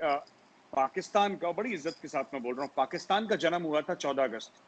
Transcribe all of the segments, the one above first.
पाकिस्तान का, बड़ी इज्जत के साथ मैं बोल रहा हूँ, पाकिस्तान का जन्म हुआ था 14 अगस्त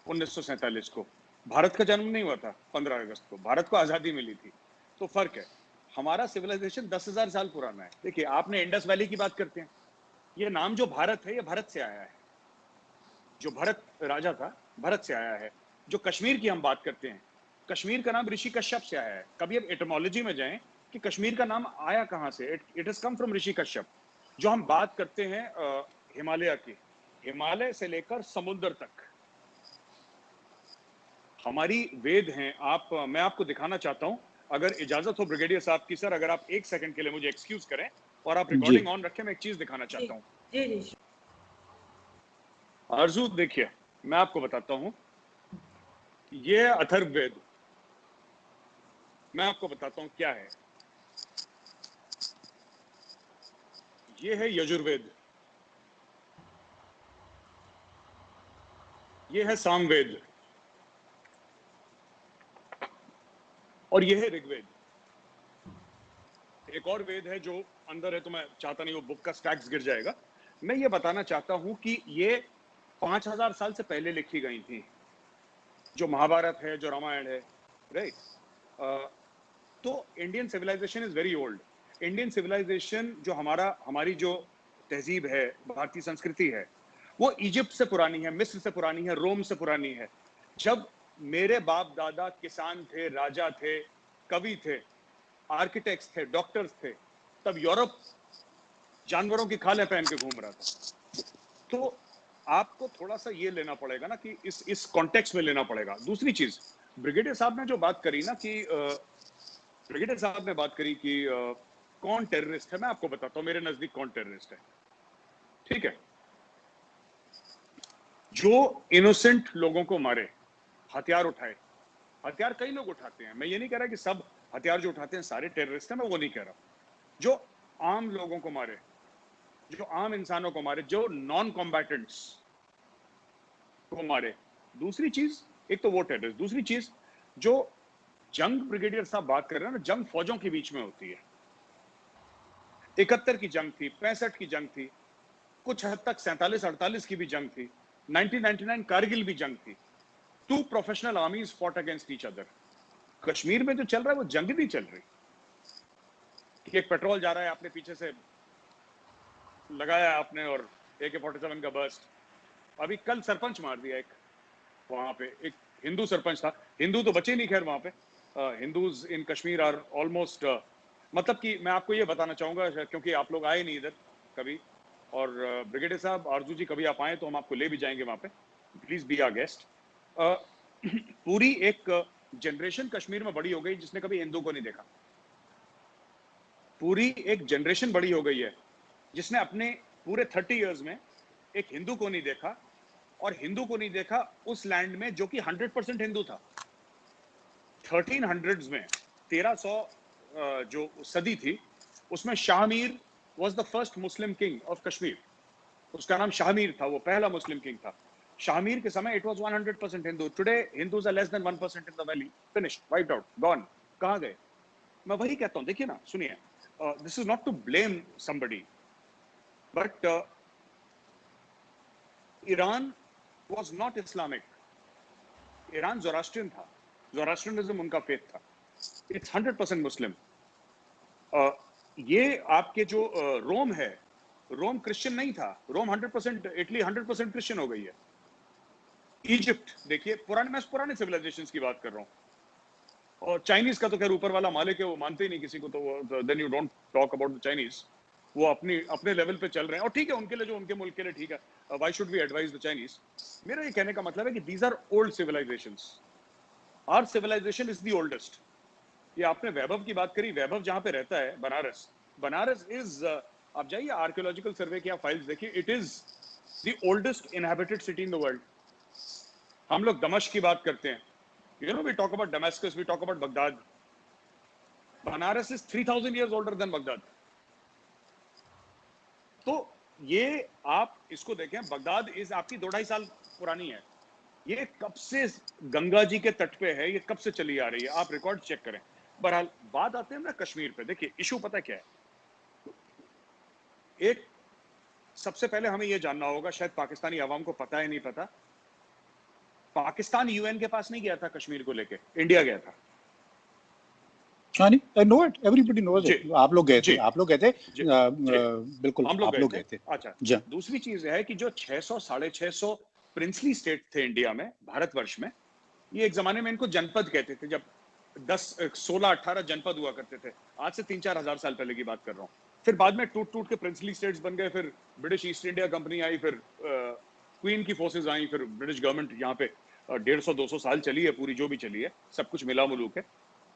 1947 को। भारत का जन्म नहीं हुआ था 15 अगस्त को। भारत को आजादी मिली थी, तो फर्क है। हमारा सिविलाइजेशन 10,000 साल पुराना है। देखिए, आपने इंडस वैली की बात करते हैं, ये नाम जो भारत है, ये भारत से आया है। जो भरत राजा था, भरत से आया है। जो कश्मीर की हम बात करते हैं, कश्मीर का नाम ऋषि कश्यप से आया है। कभी अब एटमोलॉजी में जाएं कि कश्मीर का नाम आया कहां से, इट हैज कम फ्रॉम ऋषि कश्यप। जो हम बात करते हैं हिमालय की, हिमालय से लेकर समुद्र तक हमारी वेद हैं। मैं आपको दिखाना चाहता हूं, अगर इजाजत हो ब्रिगेडियर साहब की। सर, अगर आप एक सेकंड के लिए मुझे एक्सक्यूज करें और आप जी रिकॉर्डिंग ऑन रखें, मैं एक चीज दिखाना जी चाहता हूं। जी जी। आरजू, देखिए, मैं आपको बताता हूं, ये अथर्ववेद, मैं आपको बताता हूं क्या है। ये है यजुर्वेद, ये है सामवेद, और ये है ऋग्वेद। एक और वेद है जो अंदर है, तो मैं चाहता नहीं वो बुक का स्टैक्स गिर जाएगा। मैं ये बताना चाहता हूं कि ये 5,000 साल से पहले लिखी गई थी। जो महाभारत है, जो रामायण है, राइट। तो Indian civilization is very old. Indian civilization जो हमारी जो तहजीब है, भारतीय संस्कृति है, वो इजिप्ट से पुरानी है, मिस्र से पुरानी है, रोम से पुरानी है। जब मेरे बाप दादा किसान थे, राजा थे, कवि थे, आर्किटेक्ट्स थे, डॉक्टर्स थे, तब यूरोप जानवरों की खालें पहन के घूम रहा था। तो आपको थोड़ा सा ये लेना पड़ेगा ना कि इस कॉन्टेक्स्ट में लेना पड़ेगा। दूसरी चीज, ब्रिगेडियर साहब ने जो बात करी ना कि ब्रिगेडियर साहब ने बात करी कि कौन टेररिस्ट है, मैं आपको बताता हूं मेरे नजदीक कौन टेररिस्ट है। ठीक है, जो इनोसेंट लोगों को मारे, हथियार उठाए। हथियार कई लोग उठाते हैं, मैं ये नहीं कह रहा कि सब हथियार जो उठाते हैं सारे टेररिस्ट हैं, मैं वो नहीं कह रहा। जो आम लोगों को मारे, जो आम इंसानों को मारे, जो नॉन कॉम्बैटेंट्स को मारे। दूसरी चीज, एक तो वो टेररिस्ट, दूसरी चीज जो जंग ब्रिगेडियर साहब बात कर रहे हैं ना, जंग फौजों के बीच में होती है। 71 की जंग थी, 65 की जंग थी, कुछ हद तक 47-48 की भी जंग थी, 1999 कारगिल भी जंग थी। Two professional armies fought against each other. Kashmir में जो चल रहा है वो जंग नहीं चल रही कि एक पेट्रोल जा रहा है, आपने पीछे से लगाया आपने और AK-47 का बर्स्ट। अभी कल सरपंच मार दिया एक, वहां पे एक हिंदू सरपंच था। हिंदू तो बचे नहीं, खैर वहां पे Hindus in Kashmir are almost, मतलब कि मैं आपको ये बताना चाहूंगा, क्योंकि आप लोग आए नहीं इधर कभी, और ब्रिगेडियर साहब, आरजू जी, कभी आप आए तो हम आपको ले भी जाएंगे वहां पे। Please be our guest. पूरी एक जनरेशन कश्मीर में बड़ी हो गई जिसने कभी हिंदू को नहीं देखा। पूरी एक जनरेशन बड़ी हो गई है जिसने अपने पूरे 30 इयर्स में एक हिंदू को नहीं देखा, और हिंदू को नहीं देखा उस लैंड में जो कि 100% हिंदू था। 1300s में, 1300 जो सदी थी, उसमें Shahmir was the first Muslim king of Kashmir. उसका नाम शाहमीर था, वो पहला मुस्लिम किंग था। शाहमीर के समय it was 100% Hindu. Today Hindus are less than 1% in the valley, finished, wiped out, gone. कहां गए? मैं वही कहता हूं, देखिए ना, सुनिए, this is not to blame somebody, but Iran was not Islamic. Iran Zoroastrian था, जोरास्ट्रियनिज्म उनका फेथ था। It's 100% Muslim. ये आपके जो रोम है, रोम क्रिश्चियन नहीं था। रोम 100%, इटली 100% क्रिश्चियन हो गई है। इजिप्ट देखिए, मैं पुराने सिविलाइजेशंस की बात कर रहा हूँ। और चाइनीज का तो खैर ऊपर वाला मालिक है, वो मानते ही नहीं किसी को, तो then you don't talk about the Chinese. वो अपने लेवल पे चल रहे हैं, और ठीक है, उनके लिए, जो उनके मुल्क के लिए ठीक है। Why should we advise the Chinese? मेरा ये कहने का मतलब है कि these are old civilisations. Our civilisation is the oldest. ये आपने वैभव की बात करी, वैभव जहां पे रहता है, बनारस, बनारस इज, आप जाइए आर्कियोलॉजिकल सर्वे की आप फाइल्स देखिए, it is the oldest inhabited city in the world. हम लोग दमश्क की बात करते हैं, you know, we talk about Damascus, we talk about Baghdad. Banaras is 3,000 years older than Baghdad. तो ये आप इसको देखें, बगदाद इज आपकी 2-2.5 साल पुरानी है। ये कब से गंगा जी के तट पे है, ये कब से चली आ रही है, आप रिकॉर्ड चेक करें। बहरहाल, बात आते हैं ना कश्मीर पे। देखिए, इशू पता क्या है, एक सबसे पहले हमें यह जानना होगा, शायद पाकिस्तानी आवाम को पता है नहीं पता, पाकिस्तान यूएन के पास नहीं गया था कश्मीर को लेके, इंडिया गया था। हाँ नहीं, I know it, everybody knows it. आप लोग गए थे, आप लोग गए थे, बिल्कुल आप लोग गए थे। अच्छा, दूसरी चीज है कि जो 600 650 प्रिंसली स्टेट थे इंडिया में, भारतवर्ष में, ये एक जमाने में इनको जनपद कहते थे, जब 10 16 18 जनपद हुआ करते थे। आज से 3-4 हजार साल पहले की बात कर रहा हूँ। फिर बाद में टूट टूट के प्रिंसली स्टेट्स बन गए, फिर ब्रिटिश ईस्ट इंडिया कंपनी आई, फिर क्वीन की फोर्सेस आई, फिर ब्रिटिश गवर्नमेंट यहाँ पे 150-200 साल चली है, पूरी जो भी चली है, सब कुछ मिला मुलूक है।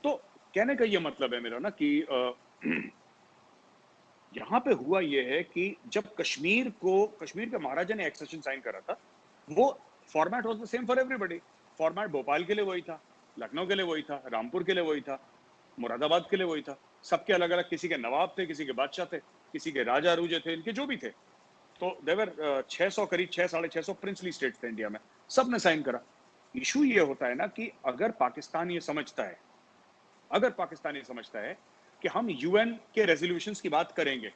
तो कहने का ये मतलब है मेरा ना कि यहाँ पे हुआ ये है कि जब कश्मीर के महाराजा ने एक्सेशन साइन करा था, वो format was the same for everybody. Format Bhopal के लिए वही था, लखनऊ के लिए वही था, रामपुर के लिए वही था, मुरादाबाद के लिए वही था। सबके अलग अलग, किसी के नवाब थे, किसी के बादशाह थे, किसी के राजा अरूजे थे, इनके जो भी थे। तो देवर 600 करीब 600-650 प्रिंसली स्टेट्स थे इंडिया में, सब ने साइन करा। इशू ये होता है ना कि अगर पाकिस्तान ये समझता है कि हम यूएन के रेजोल्यूशंस की बात करेंगे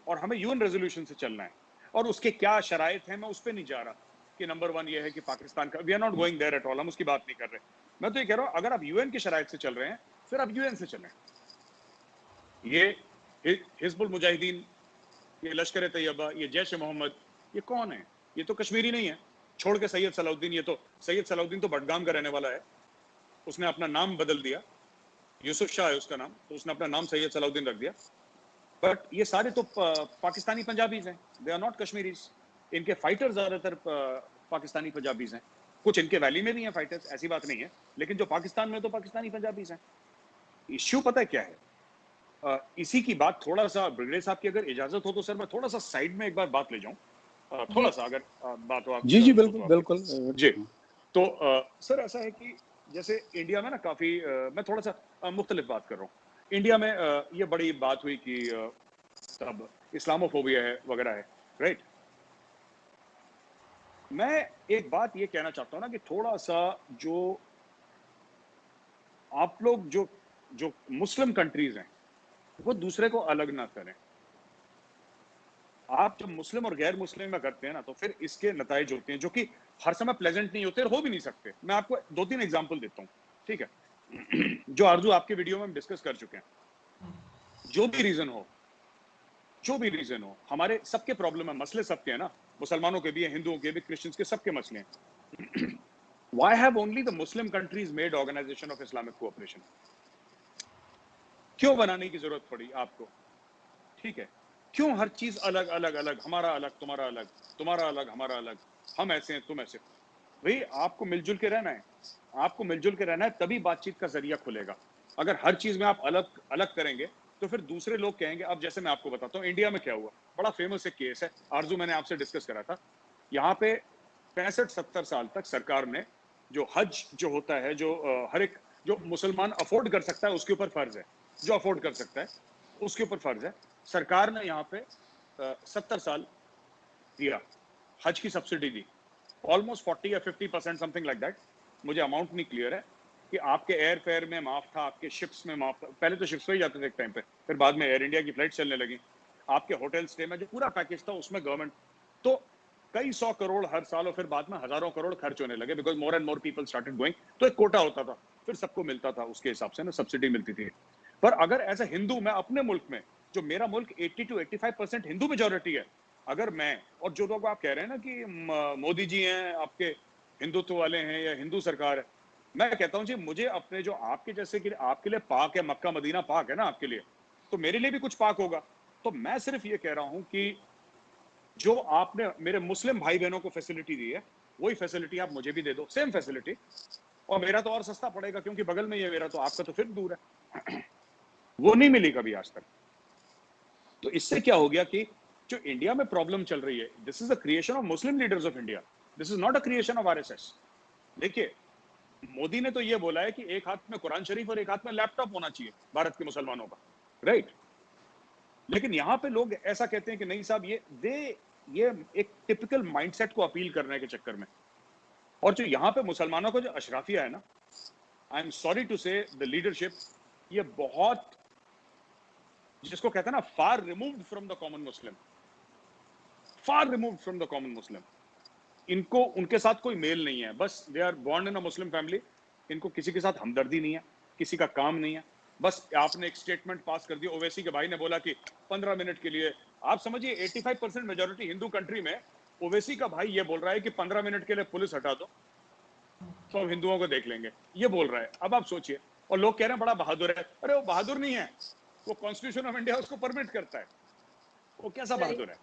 और हमें यूएन रेजोल्यूशन से चलना है, और उसके क्या शराइत हैं, मैं उस पर नहीं जा रहा कि नंबर 1 ये है कि पाकिस्तान का, we are not going there at all, हम उसकी बात नहीं कर रहे। मैं तो ये कह रहा हूं, अगर आप यूएन की शराइत से चल रहे हैं, फिर आप यूएन से चलें। ये हिजबुल मुजाहिदीन, ये लश्कर तैयबा, ये जैश मोहम्मद, ये कौन है? ये तो कश्मीरी नहीं है। छोड़ के सैयद सलाउद्दीन, ये तो सैयद सलाउद्दीन तो बडगाम का रहने वाला है, उसने अपना नाम बदल दिया, यूसुफ शाह है उसका नाम, तो उसने अपना नाम सैयद सलाउद्दीन रख दिया। बट ये सारे तो पाकिस्तानी पंजाबीज हैं, दे आर नॉट कश्मीरीज। इनके फाइटर्स ज्यादातर पाकिस्तानी पंजाबीज हैं। कुछ इनके वैली में भी हैं फाइटर्स, ऐसी बात नहीं है, लेकिन जो पाकिस्तान में तो पाकिस्तानी पंजाबीज हैं। इश्यू पता है क्या है? इसी की बात थोड़ा सा, ब्रिगेडियर साहब की अगर इजाजत हो तो सर मैं थोड़ा सा साइड में एक बार बात ले जाऊं, थोड़ा सा अगर बात हो आप। जी बिल्कुल बिल्कुल जी। तो सर ऐसा है कि जैसे इंडिया में ना काफी, मैं थोड़ा सा मुख्तलिफ बात कर रहा हूँ। इंडिया में ये बड़ी बात हुई कि सब इस्लामोफोबिया है वगैरह है, राइट। मैं एक बात ये कहना चाहता हूँ ना कि थोड़ा सा जो आप लोग जो मुस्लिम कंट्रीज हैं, वो दूसरे को अलग ना करें। आप जब मुस्लिम और गैर मुस्लिम में करते हैं ना, तो फिर इसके नताइज होते हैं जो कि हर समय प्लेजेंट नहीं होते, हो भी नहीं सकते। मैं आपको 2-3 एग्जांपल देता हूं, ठीक है, जो आरजू आपके वीडियो में हम डिस्कस कर चुके हैं। जो भी रीजन हो, हमारे सबके प्रॉब्लम है, मसले सबके हैं ना, मुसलमानों के भी हैं, हिंदुओं के भी, क्रिश्चियंस के, सबके मसले हैं। Why have only the Muslim countries made Organization of Islamic Cooperation? क्यों बनाने की जरूरत पड़ी आपको? ठीक है, क्यों हर चीज अलग अलग अलग, हमारा अलग तुम्हारा अलग, तुम्हारा अलग हमारा अलग, हम ऐसे हैं तुम ऐसे? भाई आपको मिलजुल के रहना है, आपको मिलजुल के रहना है, तभी बातचीत का जरिया खुलेगा। अगर हर चीज में आप अलग अलग करेंगे तो फिर दूसरे लोग कहेंगे। अब जैसे मैं आपको बताता हूँ, इंडिया में क्या हुआ, बड़ा फेमस एक केस है, आरजू मैंने आपसे डिस्कस करा था। यहाँ पे 65-70 साल तक सरकार ने जो हज जो होता है, जो हर एक जो मुसलमान अफोर्ड कर सकता है उसके ऊपर फर्ज है, जो अफोर्ड कर सकता है उसके ऊपर फर्ज है। सरकार ने यहाँ पे 70 साल दिया, हज की सब्सिडी दी, ऑलमोस्ट 40 या 50% समथिंग लाइक दैट, मुझे अमाउंट नहीं क्लियर है, कि आपके एयर फेयर में माफ था, आपके शिप्स में माफ था। पहले तो शिप्स पे ही जाते थे एक टाइम पे, फिर बाद में एयर इंडिया की फ्लाइट चलने लगी। आपके होटल स्टे में जो पूरा पैकेज था उसमें गवर्नमेंट, तो कई 100 करोड़ हर साल, और फिर बाद में हजारों करोड़ खर्च होने लगे, because more and more people started going. तो एक कोटा होता था, फिर सबको मिलता था, उसके हिसाब से ना सब्सिडी मिलती थी। पर अगर एज ए हिंदू, मैं अपने मुल्क में, जो मेरा मुल्क 80-85% हिंदू मेजोरिटी है, अगर मैं, और जो लोग आप कह रहे हैं ना कि मोदी जी हैं आपके हिंदुत्व वाले हैं या हिंदू सरकार है, मैं कहता हूं जी, मुझे अपने जो आपके जैसे कि आपके लिए पाक है, मक्का मदीना पाक है ना आपके लिए, तो मेरे लिए भी कुछ पाक होगा। तो मैं सिर्फ ये कह रहा हूं कि जो आपने मेरे मुस्लिम भाई बहनों को फैसिलिटी दी है, वही फैसिलिटी आप मुझे भी दे दो, सेम फैसिलिटी, और मेरा तो और सस्ता पड़ेगा क्योंकि बगल में ये मेरा, तो आपका तो फिर दूर है। वो नहीं मिली कभी आज तक। तो इससे क्या हो गया कि जो इंडिया में प्रॉब्लम चल रही है, this is the creation of Muslim leaders of India, this is not a creation of RSS. देखिए, मोदी ने तो ये बोला है कि एक हाथ में कुरान शरीफ और एक हाथ में लैपटॉप होना चाहिए भारत के मुसलमानों का, राइट। लेकिन यहां पे लोग ऐसा कहते हैं कि नहीं साहब, ये एक टिपिकल माइंडसेट को अपील करने के चक्कर में, और जो यहां पे मुसलमानों को जो अशराफिया है ना, I am sorry to say the leadership, ये बहुत जिसको कहते हैं ना far removed from the common Muslim, far removed from the common Muslim. इनको उनके साथ कोई मेल नहीं है, बस they are born in a Muslim family. इनको किसी के साथ हमदर्दी नहीं है, किसी का काम नहीं है। बस आपने एक स्टेटमेंट पास कर दिया, ओवैसी के भाई ने बोला कि 15 मिनट के लिए, आप समझिए 85% मेजोरिटी हिंदू कंट्री में, ओवैसी का भाई ये बोल रहा है कि 15 मिनट के लिए पुलिस हटा दो तो हम हिंदुओं को देख लेंगे, ये बोल रहा है। अब आप सोचिए, और लोग कह रहे हैं बड़ा बहादुर है। अरे वो बहादुर नहीं है, वो कॉन्स्टिट्यूशन ऑफ इंडिया उसको परमिट करता है, वो कैसा बहादुर है।